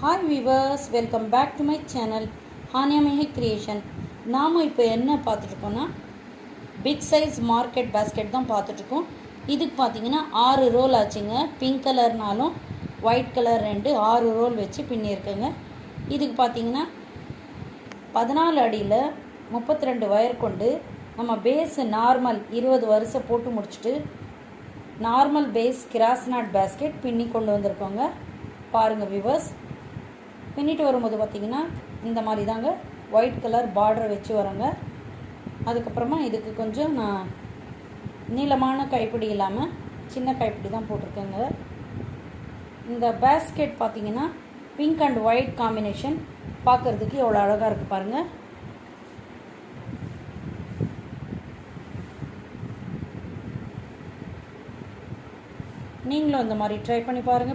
Hi viewers, welcome back to my channel ஹானியாமிஹி creation. நாம் இப்போ என்ன பார்த்துட்ருக்கோன்னா பிக் சைஸ் மார்க்கெட் பேஸ்கெட் தான் பார்த்துட்ருக்கோம். இதுக்கு பார்த்தீங்கன்னா 6 ரோல் ஆச்சுங்க. பிங்க் கலர்னாலும் ஒயிட் கலர் 6 ரோல் வச்சு பின்னியிருக்குங்க. இதுக்கு பார்த்தீங்கன்னா 14 அடியில் 32 வயர் கொண்டு நம்ம பேஸு நார்மல் 20 வருஷம் போட்டு முடிச்சுட்டு normal base cross knot basket பின்னி கொண்டு வந்திருக்கோங்க. பாருங்கள் வியூவர்ஸ், பின்னிட்டு வரும்போது பார்த்திங்கன்னா இந்த மாதிரி தாங்க ஒயிட் கலர் பார்டர் வச்சு வரேங்க. அதுக்கப்புறமா இதுக்கு கொஞ்சம் நான் நீளமான கைப்பிடி இல்லாமல் சின்ன கைப்பிடி தான் போட்டிருக்கேங்க. இந்த பேஸ்கெட் பார்த்திங்கன்னா பிங்க் அண்ட் ஒயிட் காம்பினேஷன் பார்க்குறதுக்கு எவ்வளோ அழகாக இருக்குது பாருங்கள். நீங்களும் இந்த மாதிரி ட்ரை பண்ணி பாருங்கள்.